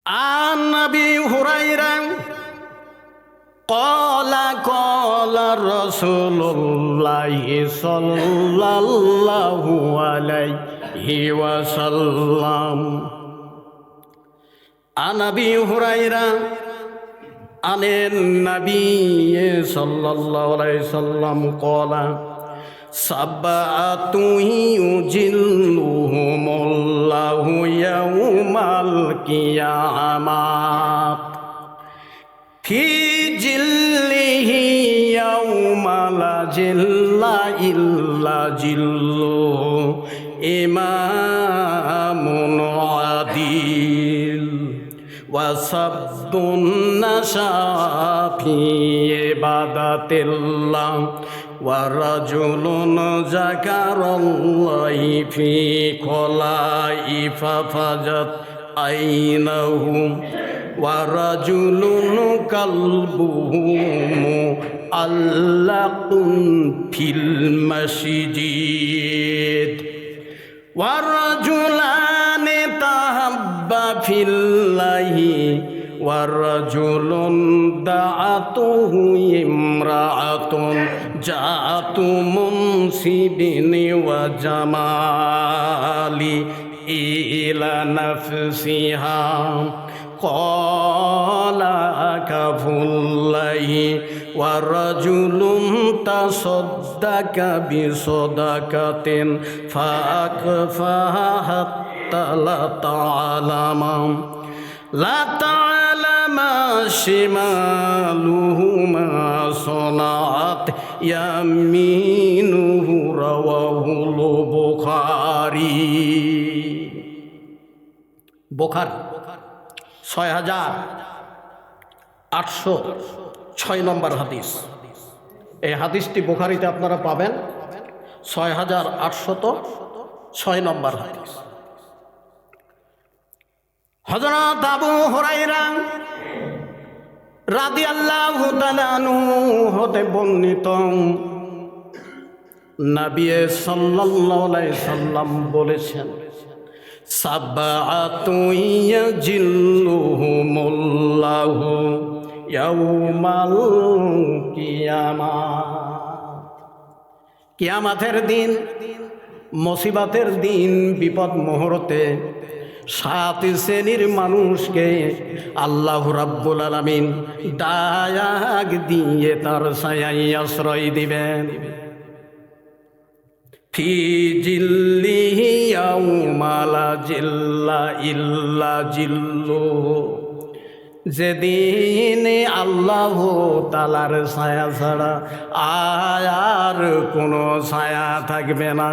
عن أبي هريرة قال رسول الله صلى الله عليه وسلم عن أبي هريرة عن النبي صلى الله عليه وسلم قال سبعة يجلهم الله يوم القيامة في جله يوم لا جل إلا جله إمام عديل وصد النشا في عبادة الله ورجل ذكر الله في خلاء ففجت عينه ورجل قلبه معلق في المسجد ورجلان تحبا في الله ورجل دعته امرأة جاءت منصب وجمال إلى نفسها قال كف الله ورجل تصدق بصدقة فأكفاها حتى لا تعلم شماله ما صنعت يمينه رواه البخاري 6806 নম্বর হাদিস। এই হাদিসটি বুখারীতে আপনারা পাবেন 6806 নম্বর হাদিস। হযরত আবু হুরায়রা রাদিয়াল্লাহু তাআলা আনহু হতে বর্ণিত নবী সাল্লাল্লাহু আলাইহি সাল্লাম বলেছেন সাবআতু ইয়াজিল্লুহুমুল্লাহু ইয়াউমাল কিয়ামাহ। কিয়ামতের দিন, মুসিবতের দিন, বিপদ মুহূর্তে 7 শ্রেণীর মানুষকে আল্লাহ রাব্বুল আলামিন ডাক দিয়ে তার ছায়ায় আশ্রয় দিবেন। ফি জিল্লিহি ইয়াউমা লা জিল্লা ইল্লা জিল্লুহু, যেদিন আল্লাহ তাআলার ছায়া ছাড়া আর কোনো ছায়া থাকবে না।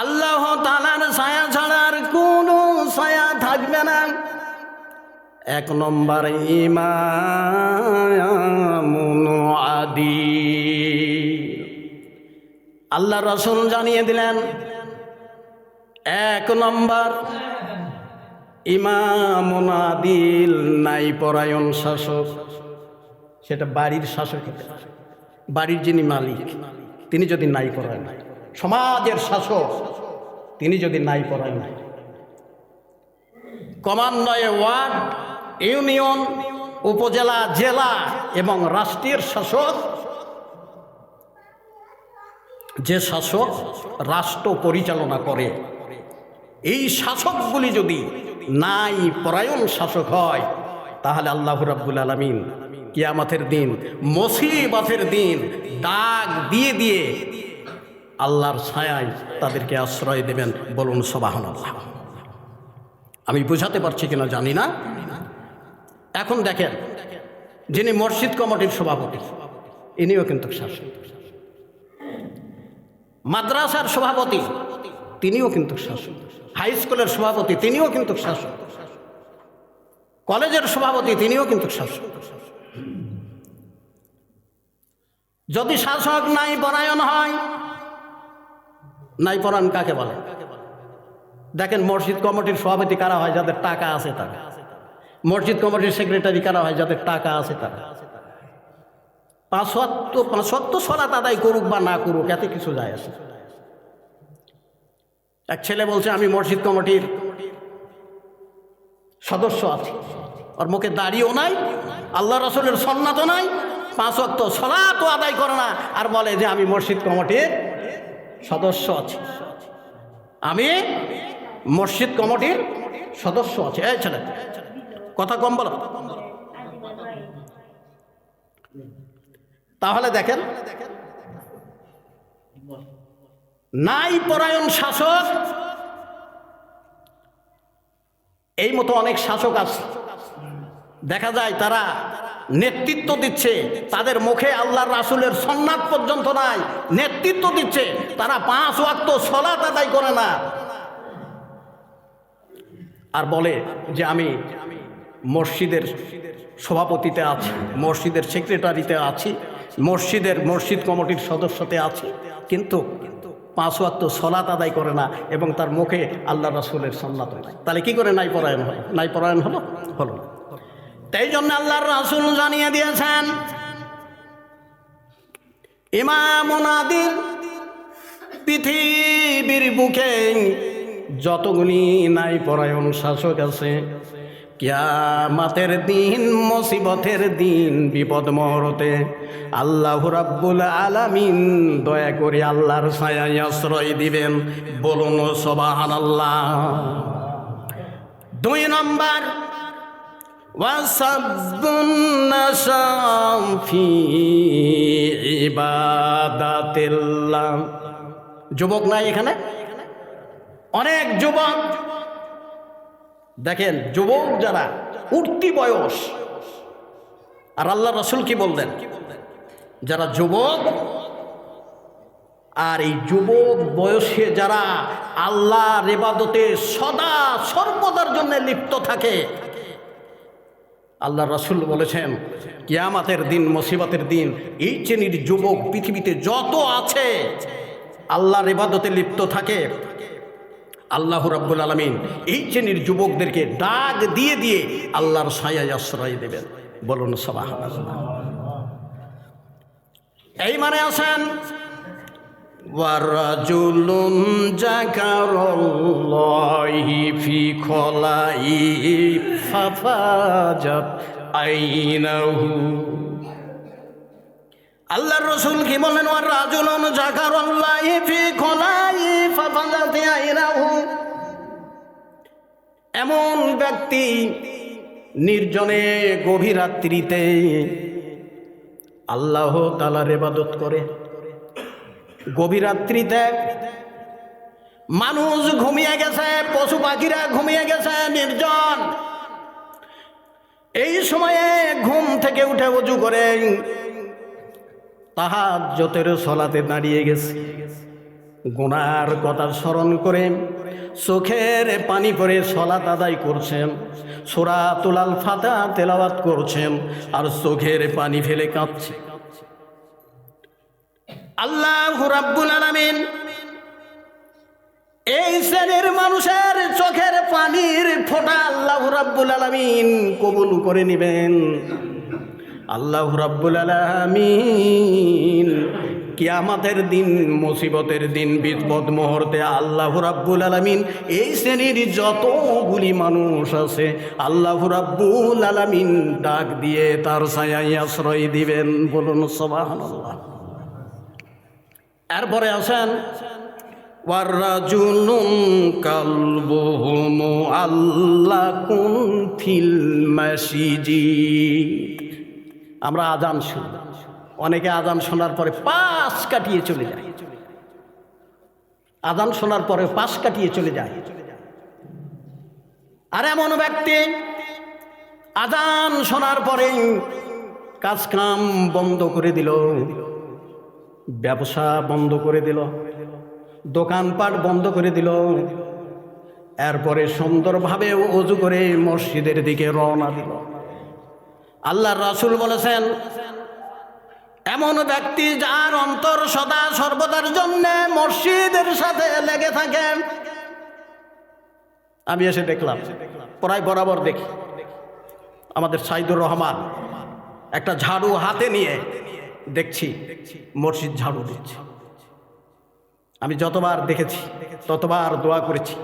আল্লাহ তাআলার ছায়া ছাড়া আর কোনো ছায়া থাকবে না। 1 নম্বর ইমামুন আদিল। আল্লাহ রাসূল জানিয়ে দিলেন 1 নম্বর ইমামুন আদিল, ন্যায়পরায়ণ শাসক। সেটা বাড়ির শাসক হতে পারে, বাড়ির যিনি মালিক তিনি যদি ন্যায়পরায়ণ, সমাজের শাসক তিনি যদি ন্যায়পরায়ণ, ক্রমান্বয়ে ওয়ার্ড, ইউনিয়ন, উপজেলা, জেলা এবং রাষ্ট্রের শাসক, যে শাসক রাষ্ট্র পরিচালনা করে, এই শাসকগুলি যদি ন্যায়পরায়ণ শাসক হয় তাহলে আল্লাহ রাব্বুল আলামিন কিয়ামতের দিন, মুসিবতের দিন ডাক দিয়ে দিয়ে আল্লাহর ছায়ায় তাদেরকে আশ্রয় দেবেন। বলুন সুবহানাল্লাহ। আমি বুঝাতে পারছি কিনা জানি না। এখন দেখেন, যিনি মসজিদ কমিটির সভাপতি ইনিও কিন্তু শাসক, মাদ্রাসার সভাপতি তিনিও কিন্তু শাসক, হাই স্কুলের সভাপতি তিনিও কিন্তু শাসক, কলেজের সভাপতি তিনিও কিন্তু শাসক। যদি শাসক ন্যায়পরায়ণ হয়, ন্যায়পরায়ণ কাকে বলে? দেখেন, মসজিদ কমিটির সভাপতি কারা হয়? যাদের টাকা আছে তারা। মসজিদ কমিটির সেক্রেটারি কারা হয়? যাদের টাকা আছে তারা। 5 ওয়াক্ত সালাত আদায় করুক বা না করুক, এতে কিছু যায় আসে। এক ছেলে বলছে, আমি মসজিদ কমিটির সদস্য আছে, ওর মুখে দাড়িও নাই, আল্লাহ রাসূলের সুন্নাতও নাই, 5 ওয়াক্ত সালাতও আদায় করে না, আর বলে যে আমি মসজিদ কমিটির সদস্য আছি, আমি মসজিদ কমিটির সদস্য আছি। এই ছেলে কথা কম বলো। তাহলে দেখেন, নাই পরায়ণ শাসক, এই মতো অনেক শাসক আছে, দেখা যায় তারা নেতৃত্ব দিচ্ছে, তাদের মুখে আল্লাহর রাসূলের সুন্নাত পর্যন্ত নাই, নেতৃত্ব দিচ্ছে, তারা 5 ওয়াক্ত সালাত আদায় করে না, আর বলে যে আমি মসজিদের সভাপতিতে আছি, মসজিদের সেক্রেটারিতে আছি, মসজিদ কমিটির সদস্যতে আছি, কিন্তু 5 ওয়াক্ত সালাত আদায় করে না এবং তার মুখে আল্লাহ রাসূলের সুন্নাত নাই। তাহলে কি করে নাই পরায়ণ হয়? নাই পরায়ণ হলো না। তাই জন্য আল্লাহর রাসূল জানিয়ে দিয়েছেন, ইমাম মুনাদির পৃথিবীর বুকে যতগুলি নাই পরায়ণ শাসক আছে, কিয়ামতের দিন, মুসিবতের দিন, বিপদ মুহূর্তে আল্লাহ রাব্বুল আলামিন দয়া করে আল্লাহর ছায়ায় আশ্রয় দিবেন। বলুন সুবহানাল্লাহ। 2 নম্বর, ওয়াসাব্বুন নাসাম ফি ইবাদাতিল্লাহ। যুবক নাই এখানে? অনেক যুবক দেখেন, যুবক যারা উঠতি বয়স, আর আল্লাহ রাসূল কি বললেন? যারা যুবক আর এই যুবক বয়সে যারা আল্লাহর ইবাদতে সদা সর্বদার জন্য লিপ্ত থাকে, আল্লাহ রাসূল বলেছেন কিয়ামতের দিন, মুসিবতের দিন এই শ্রেণীর যুবক পৃথিবীতে যত আছে, আল্লাহর ইবাদতে লিপ্ত থাকে, আল্লাহ রাব্বুল আলামিন এই শ্রেণীর যুবকদেরকে ডাক দিয়ে দিয়ে আল্লাহর ছায়ায় আশ্রয় দেবেন। বলুন সুবহানাল্লাহ। এই মানে আছেন, ওয়ারাজুলুন যাকারাল্লাহি ফি খলাই ফাফাজাত আইনাহু। আল্লাহর রাসূল কি বলেন? ওয়ারাজুলুন যাকারাল্লাহি ফি খলাই ফাফাজাত আইনাহু। এমন ব্যক্তি নির্জনে গভীর রাত্রিতে আল্লাহ তাআলার ইবাদত করে। গভীর রাত্রিতে মানুষ ঘুমিয়ে গেছে, পশু পাখিরা ঘুমিয়ে গেছে, নির্জন। এই সময়ে ঘুম থেকে উঠে ওযু করে তাহাজ্জুদের সালাতে দাঁড়িয়ে গেছে, গুনার কথা স্মরণ করে চোখের পানি পড়ে সালাত আদায় করছেন, সূরাতুল আল ফাতিহা তেলাওয়াত করছেন, আর চোখের পানি ফেলে কাঁদছে। আল্লাহ রাব্বুল আলামিন এই শ্রেণীর মানুষের চোখের পানির ফোঁটা আল্লাহ রাব্বুল আলামিন কবুল করে নেবেন। আল্লাহ রাব্বুল আলামিন কিয়ামতের দিন, মুসিবতের দিন, বিপদ মুহূর্তে আল্লাহ রাব্বুল আলামিন এই শ্রেণীর যতগুলি মানুষ আছে, আল্লাহ রাব্বুল আলামিন ডাক দিয়ে তার ছায়ায় আশ্রয় দিবেন। বলুন সুবহানাল্লাহ। এরপরে আসেন, ওয়ারাজুলুন কালবুহু মুআল্লাকুন ফিল মাসজিদ। আমরা আজান শুনি, অনেকে আজান শোনার পরে পাশ কাটিয়ে চলে যায়, আজান শোনার পরে পাশ কাটিয়ে চলে যায়। আর এমন ব্যক্তি আজান শোনার পরে কাজ কাম বন্ধ করে দিল, ব্যবসা বন্ধ করে দিল, দোকানপাট বন্ধ করে দিল, এরপরে সুন্দরভাবে ওযু করে মসজিদের দিকে রওনা দিল। আল্লাহর রাসূল বলেছেন, এমন ব্যক্তি যার অন্তর সদা সর্বদার জন্য মসজিদের সাথে লেগে থাকে। আমি এসে দেখলাম, প্রায় বরাবর দেখি, আমাদের সাইদুর রহমান একটা ঝাড়ু হাতে নিয়ে দেখছি মসজিদ ঝাড়ু দিচ্ছে। আমি যতবার দেখেছি ততবার দোয়া করেছি,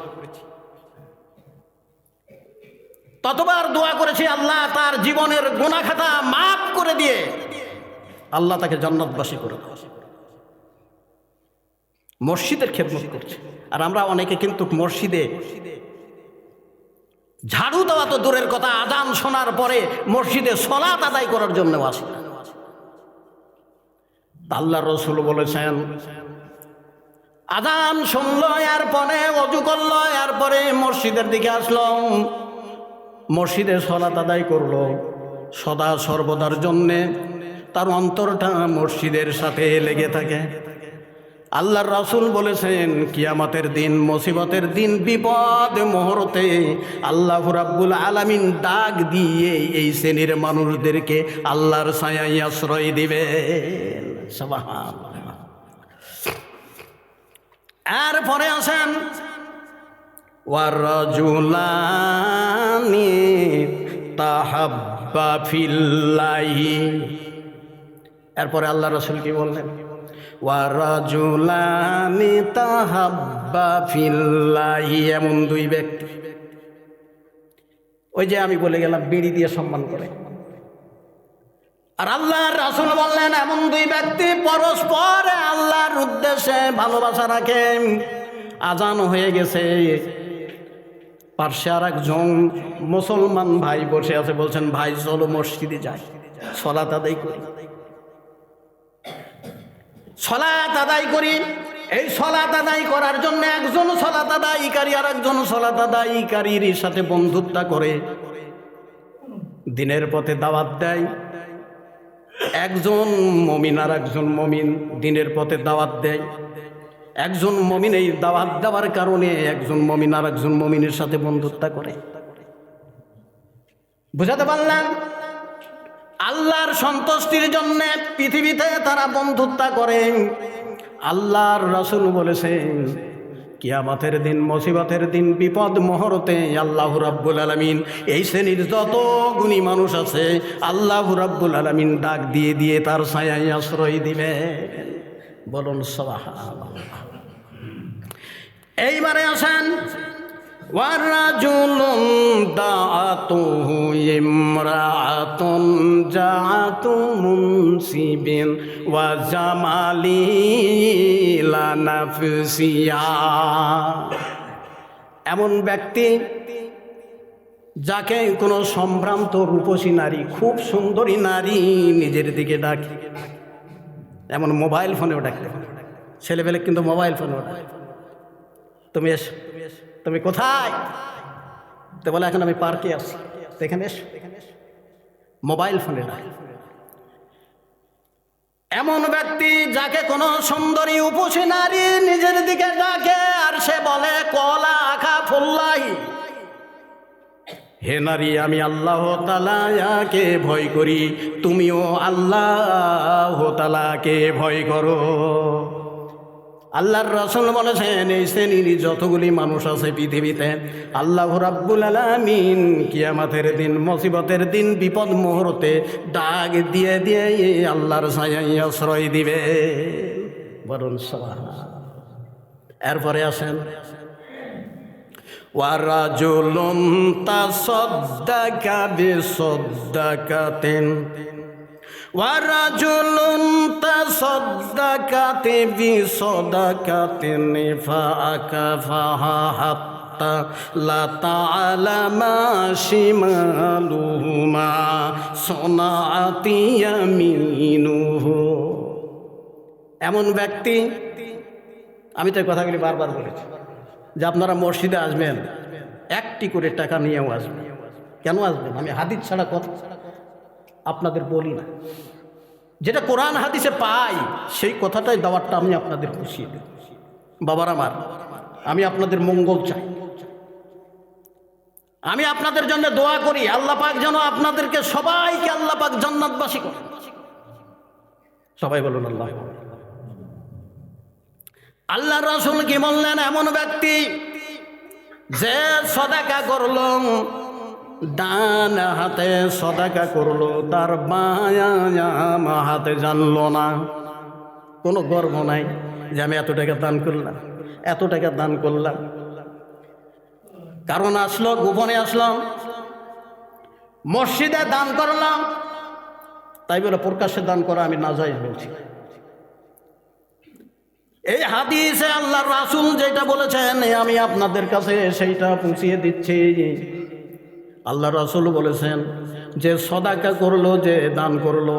ততবার দোয়া করেছি আল্লাহ তার জীবনের গুনাহ খাতা মাফ করে দিয়ে আল্লাহ তাকে জান্নাতবাসী করে দেয়। মসজিদের খেদমত করছে। আর আমরা অনেকে কিন্তু মসজিদে ঝাড়ু দেওয়া তো দূরের কথা, আজান শোনার পরে মসজিদে সালাত আদায় করার জন্য আসি। আল্লাহর রাসূল বলেছেন, আজান শুনলো, এরপরে ওযু করলো, এরপরে মসজিদের দিকে আসলো, মসজিদে সালাত আদায় করলো, সদা সর্বদার জন্যে তার অন্তরটা মসজিদের সাথে লেগে থাকে। আল্লাহর রাসূল বলেছেন, কিয়ামতের দিন, মুসিবতের দিন, বিপদ মুহূর্তে আল্লাহ রাব্বুল আলামিন ডাক দিয়ে এই শ্রেণীর মানুষদেরকে আল্লাহর ছায়ায় আশ্রয় দিবেন। সুবহানাল্লাহ। এরপরে আছেন ওয়ারাজুলানি তাহাব্বা ফিল্লাহি। এরপরে আল্লাহ রাসূল কি বললেন? ওয়ারাজুলানি তাহাব্বা ফিল্লাহি। এমন দুই ব্যক্তি, ওই যে আমি বলে গেলাম বিড়ি দিয়ে সম্মান করে। আর আল্লাহর রাসূল বললেন, এমন দুই ব্যক্তি পরস্পর আল্লাহর উদ্দেশ্যে ভালোবাসা রাখেন। আজান হয়ে গেছে, পার্শ্বে আর একজন মুসলমান ভাই বসে আছে, বলছেন, ভাই চলো মসজিদে যাই, সালাত আদায় করি, সালাত আদায় করি। এই সালাত আদায় করার জন্য একজন সালাত আদায়কারী আর একজন সালাত আদায়কারীর সাথে বন্ধুত্ব করে দিনের পথে দাওয়াত দেয়। একজন মুমিন আর একজন মুমিন দিনের পথে দাওয়াত দেয়। একজন মুমিন এই দাওয়াত দেওয়ার কারণে একজন মুমিন আর একজন মুমিনের সাথে বন্ধুত্ব করে। বুঝাতে পারলাম? আল্লাহর সন্তুষ্টির জন্য পৃথিবীতে তারা বন্ধুত্ব করে। আল্লাহর রাসূল বলেছেন, কিয়ামতের দিন, মুসিবতের দিন, বিপদ মুহূর্তে আল্লাহ রাব্বুল আলামিন এই শ্রেণীর যত গুণী মানুষ আছে আল্লাহ রাব্বুল আলামিন ডাক দিয়ে দিয়ে তার ছায়ায় আশ্রয় দিবেন। বলুন সুবহানাল্লাহ। এইবারে আসেন ওয়ারাজুলুন দাআতুহু ইমরাআতুন জাআতু মুনসিবিন ওয়া জামালি লা নাফসিয়া। এমন ব্যক্তি যাকে কোনো সম্ভ্রান্ত রূপসী নারী, খুব সুন্দরী নারী নিজের দিকে ডাকে। এমন মোবাইল ফোনেও ডাকতে, ছেলেবেলে কিন্তু মোবাইল ফোনেও ডাকে, তুমি এসো, তুমি কোথায়? তো বলে, এখন আমি পার্কে আছি, এখানে এসো। মোবাইল ফোনে ডাকে। এমন ব্যক্তি যাকে কোনো সুন্দরী উপসী নারী নিজের দিকে ডাকে আর সে বলে, কলা আখা ফুল্লাহি, হে নারী, আমি আল্লাহ তাআলাকে ভয় করি, তুমিও আল্লাহ তাআলাকে ভয় করো। আল্লাহর রাসূল বলেছেন, এই শ্রেণীর যতগুলি মানুষ আছে পৃথিবীতে আল্লাহ রাব্বুল আলামিন কিয়ামতের দিন, মুসিবতের দিন, বিপদ মুহূর্তে ডাক দিয়ে দিয়ে আল্লাহর ছায়ায় আশ্রয় দিবে। বলুন সুবহানাল্লাহ। এরপরে আসেন ওয়ারাজুলুন তাসাদ্দাকা বিসাদকাতিন ওয়ারাজুলুন তাসাদ্দাকা বিসাদকাতিন ফাআকাফাহা হাত্তা লা তা'লামা শিমালুহু মা সানাআত ইয়ামিনুহু। এমন ব্যক্তি, আমি তো কথাগুলি বারবার বলেছি যে আপনারা মসজিদে আসবেন, একটি করে টাকা নিয়েও আসবেন। কেন আসবেন? আমি হাদিস ছাড়া কথা আপনাদের বলি না, যেটা কোরআন হাদিসে পাই সেই কথাটাই দাওয়াতটা আমি আপনাদের খুশিয়ে দিই। বাবার আমার, আমি আপনাদের মঙ্গল চাই, আমি আপনাদের জন্য দোয়া করি আল্লাহ পাক যেন আপনাদেরকে সবাইকে আল্লাহ পাক জান্নাতবাসী করে। সবাই বলুন আল্লাহ। আল্লাহ রাসূল কি বললেন? এমন ব্যক্তি যে সদাকা করলো, ডান হাতে সদাকা করলো, তার বায়াম হাতে জানলো না। কোনো গর্ব নাই যে আমি এত টাকা দান করলাম, এত টাকা দান করলাম। কারণ আসলো, গোপনে আসলাম, মসজিদে দান করলাম, তাই বলে প্রকাশ্যে দান করা আমি নাজায়েজ বলছি। এই হাদিসে আল্লাহর রাসূল যেটা বলেছেন আমি আপনাদের কাছে সেইটা পৌঁছিয়ে দিচ্ছি। আল্লাহর রাসূল বলেছেন যে সদাকা করলো, যে দান করলো,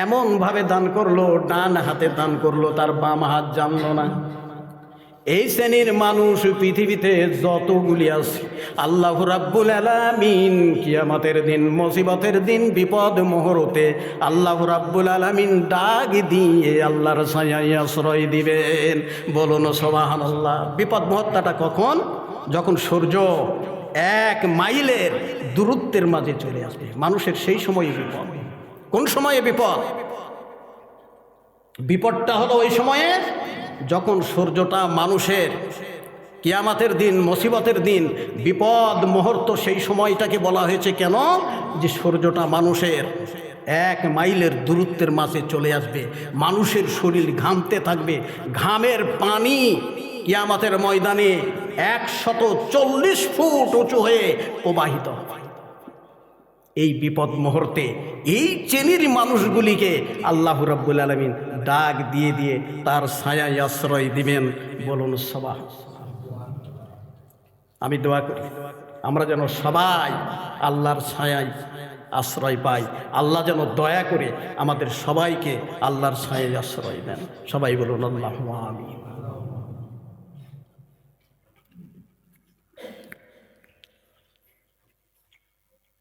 এমনভাবে দান করলো, ডান হাতে দান করলো, তার বাম হাত জানলো না। এই শ্রেণীর মানুষ পৃথিবীতে যতগুলি আছে আল্লাহ রাব্বুল আলামিন কিয়ামতের দিন, মুসিবতের দিন, বিপদ মুহূর্তে আল্লাহ রাব্বুল আলামিন ডাক দিয়ে আল্লাহর ছায়ায় আশ্রয় দিবেন। বলুন সুবহানাল্লাহ। বিপদ মুহূর্তটা কখন? যখন সূর্য 1 মাইলের দূরত্বের মাঝে চলে আসবে, মানুষের সেই সময়ে বিপদ। কোন সময়ে বিপদ? বিপদটা হলো ওই সময়ে যখন সূর্যটা মানুষের কিয়ামতের দিন, মুসিবতের দিন, বিপদ মুহূর্ত, সেই সময়টাকে বলা হয়েছে কেন? যে সূর্যটা মানুষের 1 মাইলের দূরত্বের মাঝে চলে আসবে, মানুষের শরীর ঘামতে থাকবে, ঘামের পানি কিয়ামতের ময়দানে 140 ফুট উঁচু হয়ে প্রবাহিত হবে। এই বিপদ মুহূর্তে এই শ্রেণীর মানুষগুলিকে আল্লাহ রাব্বুল আলামিন ডাক দিয়ে দিয়ে তার ছায়ায় আশ্রয় দিবেন। বলুন সবাই। আমি দোয়া করি আমরা যেন সবাই আল্লাহর ছায়ায় আশ্রয় পাই। আল্লাহ যেন দয়া করে আমাদের সবাইকে আল্লাহর ছায়ায় আশ্রয় দেন। সবাই বলুন আল্লাহুম্মা আমিন।